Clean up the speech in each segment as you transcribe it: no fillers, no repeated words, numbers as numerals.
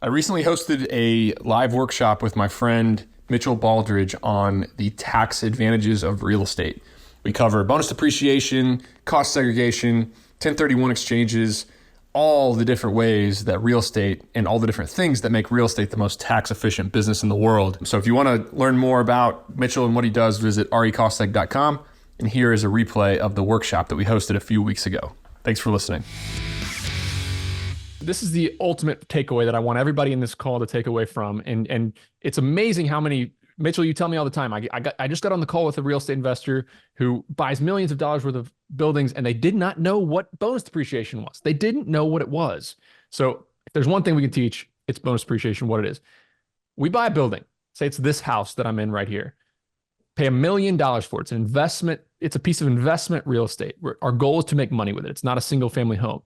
I recently hosted a live workshop with my friend Mitchell Baldridge on the tax advantages of real estate. We cover bonus depreciation, cost segregation, 1031 exchanges, all the different ways that real estate and all the different things that make real estate the most tax efficient business in the world. So if you want to learn more about Mitchell and what he does, visit recostseg.com. And here is a replay of the workshop that we hosted a few weeks ago. Thanks for listening. This is the ultimate takeaway that I want everybody in this call to take away from. And it's amazing how many, Mitchell, you tell me all the time, I just got on the call with a real estate investor who buys millions of dollars worth of buildings, and they did not know what bonus depreciation was. They didn't know what it was. So if there's one thing we can teach, it's bonus depreciation, what it is. We buy a building, say it's this house that I'm in right here, pay $1 million for it. It's an investment. It's a piece of investment real estate. Our goal is to make money with it. It's not a single family home.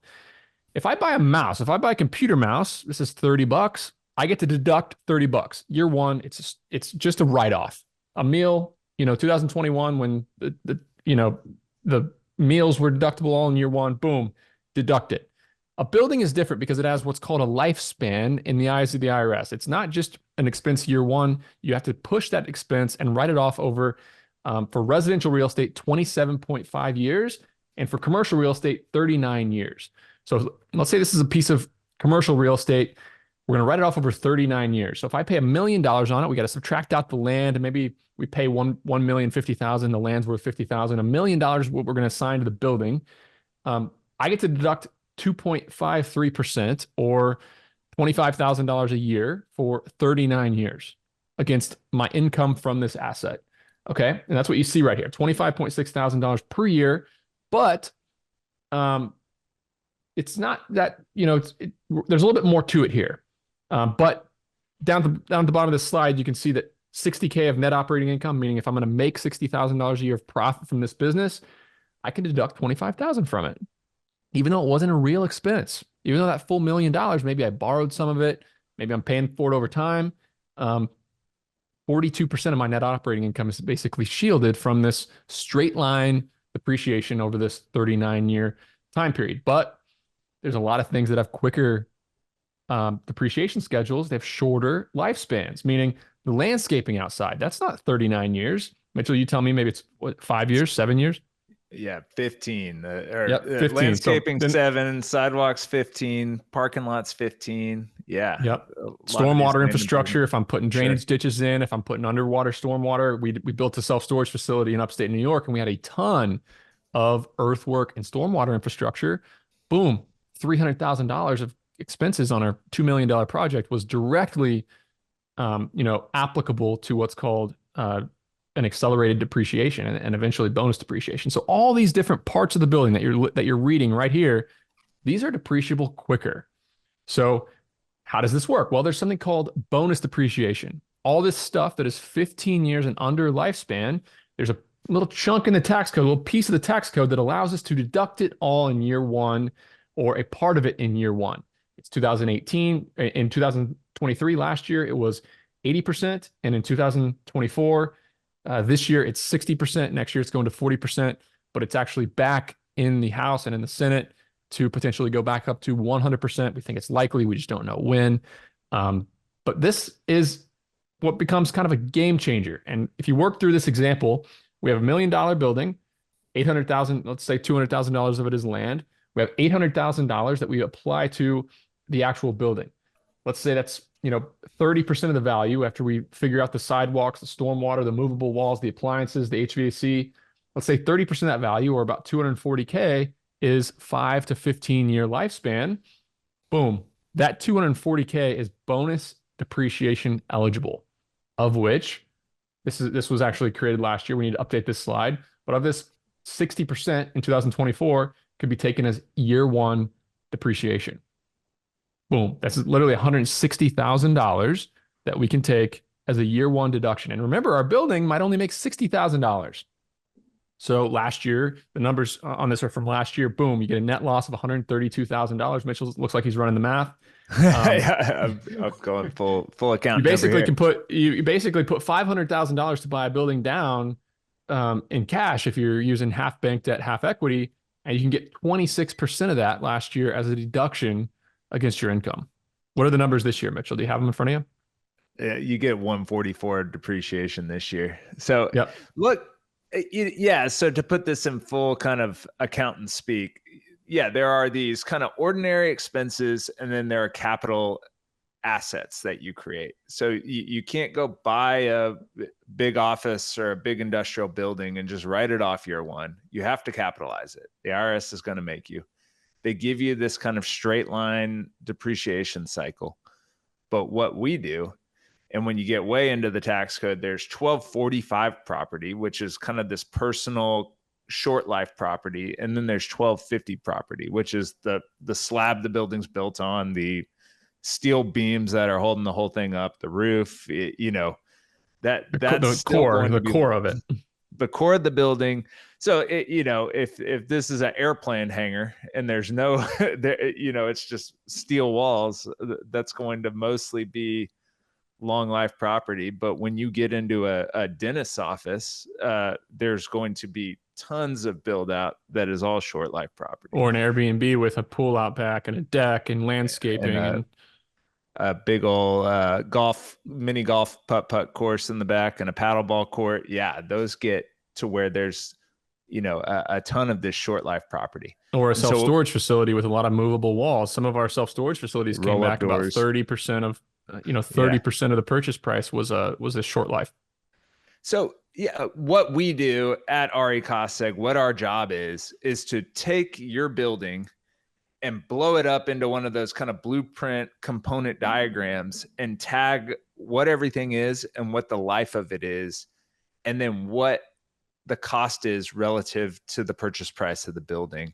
If I buy a mouse, if I buy a computer mouse, this is $30. I get to deduct $30. Year one, it's just a write-off. A meal, 2021 when the meals were deductible all in year one, boom, deduct it. A building is different because it has what's called a lifespan in the eyes of the IRS. It's not just an expense year one. You have to push that expense and write it off over, for residential real estate, 27.5 years, and for commercial real estate, 39 years. So let's say this is a piece of commercial real estate. We're going to write it off over 39 years. So if I pay $1 million on it, we got to subtract out the land, and maybe we pay $1,050,000. The land's worth $50,000. $1 million is what we're going to assign to the building. I get to deduct 2.53% or $25,000 a year for 39 years against my income from this asset. Okay, and that's what you see right here: $25.6 thousand per year. But it's not that, there's a little bit more to it here. But down at the bottom of this slide, you can see that $60K of net operating income, meaning if I'm going to make $60,000 a year of profit from this business, I can deduct $25,000 from it, even though it wasn't a real expense. Even though that full $1 million, maybe I borrowed some of it, maybe I'm paying for it over time. 42% of my net operating income is basically shielded from this straight line depreciation over this 39-year time period. But there's a lot of things that have quicker depreciation schedules. They have shorter lifespans, meaning the landscaping outside, that's not 39 years. Mitchell, you tell me, maybe it's what, 5 years, 7 years? Yeah, 15. Yep, 15. Landscaping, 7, sidewalks, 15, parking lots, 15. Yeah. Yep. Stormwater infrastructure, if I'm putting drainage ditches in, if I'm putting underwater stormwater, we built a self-storage facility in upstate New York, and we had a ton of earthwork and stormwater infrastructure. Boom, $300,000 of expenses on our $2 million project was directly, applicable to what's called an accelerated depreciation and eventually bonus depreciation. So all these different parts of the building that you're reading right here, these are depreciable quicker. So how does this work? Well, there's something called bonus depreciation. All this stuff that is 15 years and under lifespan, there's a little chunk in the tax code, a little piece of the tax code that allows us to deduct it all in year one, or a part of it in year one. It's 2018. In 2023, last year, it was 80%. And in 2024, this year, it's 60%. Next year, it's going to 40%. But it's actually back in the House and in the Senate to potentially go back up to 100%. We think it's likely. We just don't know when. But this is what becomes kind of a game changer. And if you work through this example, we have $1 million building, 800,000, let's say $200,000 of it is land. We have $800,000 that we apply to the actual building. Let's say that's 30% of the value after we figure out the sidewalks, the stormwater, the movable walls, the appliances, the HVAC. Let's say 30% of that value, or about $240K, is 5 to 15 year lifespan. Boom. That $240K is bonus depreciation eligible, of which this was actually created last year. We need to update this slide. But of this, 60% in 2024 could be taken as year one depreciation. Boom. That's literally $160,000 that we can take as a year one deduction. And remember, our building might only make $60,000. So last year, the numbers on this are from last year. Boom, you get a net loss of $132,000. Mitchell looks like he's running the math. I'm going full account. You basically put $500,000 to buy a building down in cash if you're using half bank debt, half equity, and you can get 26% of that last year as a deduction against your income. What are the numbers this year, Mitchell? Do you have them in front of you? You get 144 depreciation this year. So Yep. look, yeah. So to put this in full kind of accountant speak, yeah, there are these kind of ordinary expenses, and then there are capital assets that you create. So you can't go buy a big office or a big industrial building and just write it off year one. You have to capitalize it. The IRS is going to make you. They give you this kind of straight line depreciation cycle. But what we do, and when you get way into the tax code, there's 1245 property, which is kind of this personal short life property. And then there's 1250 property, which is the slab the building's built on, the steel beams that are holding the whole thing up, the roof, that's The core of it. The core of the building. So if this is an airplane hangar and there's no, it's just steel walls, that's going to mostly be long life property. But when you get into a dentist's office, there's going to be tons of build out that is all short life property. Or an Airbnb with a pool out back and a deck and landscaping and a big old mini golf putt course in the back and a paddleball court. Yeah, those get to where there's a ton of this short life property. Or a self-storage facility with a lot of movable walls. Some of our self-storage facilities came back about 30% of 30% of the purchase price was a short life. So yeah, what we do at RE Costseg, what our job is to take your building and blow it up into one of those kind of blueprint component diagrams and tag what everything is and what the life of it is, and then what the cost is relative to the purchase price of the building,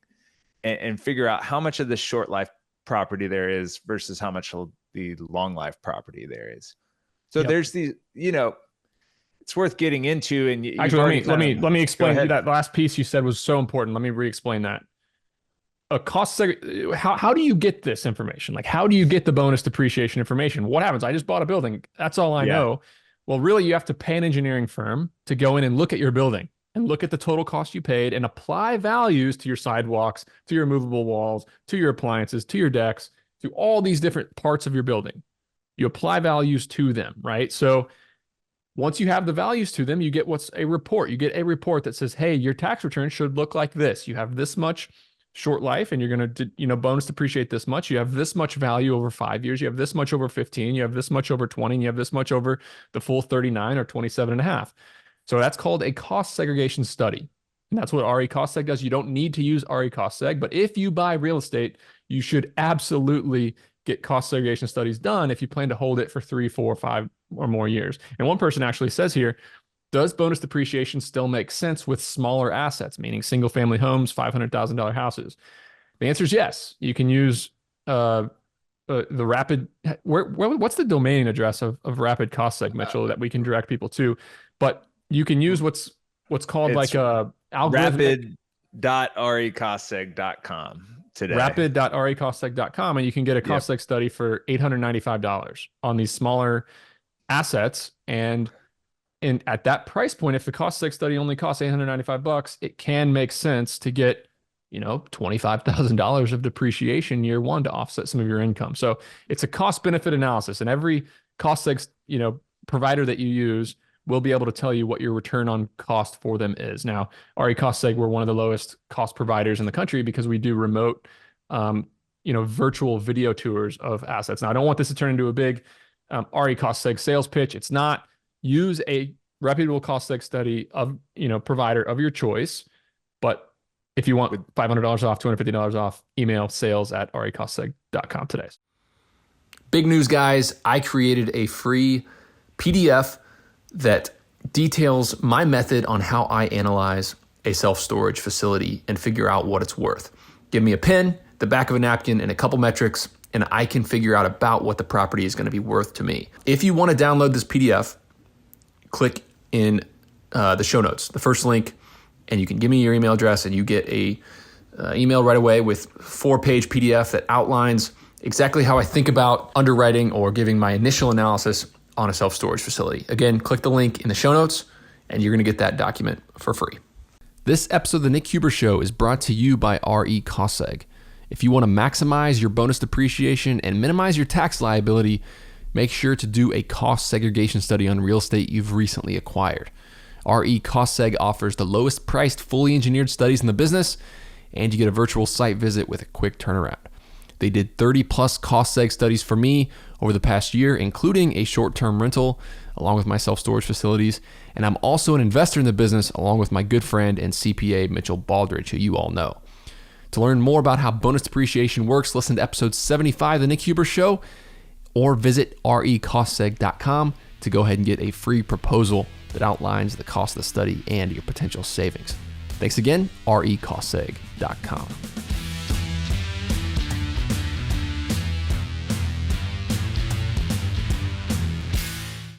and figure out how much of the short life property there is versus how much of the long life property there is. So there's these, it's worth getting into. And actually, let me explain that last piece you said was so important. Let me re-explain that. A cost how do you get this information? Like, how do you get the bonus depreciation information? What happens? I just bought a building. That's all I know. Well, really, you have to pay an engineering firm to go in and look at your building and look at the total cost you paid and apply values to your sidewalks, to your movable walls, to your appliances, to your decks, to all these different parts of your building. You apply values to them, right? So once you have the values to them, you get what's a report. You get a report that says, hey, your tax return should look like this. You have this much short life and you're going to, bonus depreciate this much. You have this much value over 5 years. You have this much over 15. You have this much over 20. And you have this much over the full 39 or 27 and a half. So that's called a cost segregation study. And that's what RE Costseg does. You don't need to use RE Costseg, but if you buy real estate, you should absolutely get cost segregation studies done if you plan to hold it for 3, 4, 5 or more years. And one person actually says here, does bonus depreciation still make sense with smaller assets, meaning single family homes, $500,000 houses? The answer is yes. You can use the rapid, what's the domain address of rapid Costseg, Mitchell, that we can direct people to? But you can use what's called like a rapid.recostseg.com today. Rapid.recostseg.com, and you can get a Costseg study for $895 on these smaller assets. And at that price point, if the Costseg study only costs $895, it can make sense to get, $25,000 of depreciation year one to offset some of your income. So it's a cost benefit analysis, and every Costseg, provider that you use will be able to tell you what your return on cost for them is. Now, RE Costseg, we're one of the lowest cost providers in the country because we do remote, virtual video tours of assets. Now, I don't want this to turn into a big RE Costseg sales pitch. It's not. Use a reputable Costseg study of, provider of your choice. But if you want $500 off, $250 off, email sales@recostseg.com today. Big news, guys. I created a free PDF that details my method on how I analyze a self-storage facility and figure out what it's worth. Give me a pen, the back of a napkin, and a couple metrics, and I can figure out about what the property is going to be worth to me. If you want to download this PDF, click in the show notes, the first link, and you can give me your email address and you get a email right away with 4-page PDF that outlines exactly how I think about underwriting or giving my initial analysis on a self-storage facility. Again, click the link in the show notes and you're going to get that document for free. This episode of The Nick Huber Show is brought to you by RE Costseg. If you want to maximize your bonus depreciation and minimize your tax liability, make sure to do a cost segregation study on real estate you've recently acquired. RE Cost Seg offers the lowest priced, fully engineered studies in the business, and you get a virtual site visit with a quick turnaround. They did 30 plus cost seg studies for me over the past year, including a short-term rental, along with my self-storage facilities. And I'm also an investor in the business, along with my good friend and CPA, Mitchell Baldridge, who you all know. To learn more about how bonus depreciation works, listen to episode 75 of The Nick Huber Show, or visit recostseg.com to go ahead and get a free proposal that outlines the cost of the study and your potential savings. Thanks again, recostseg.com.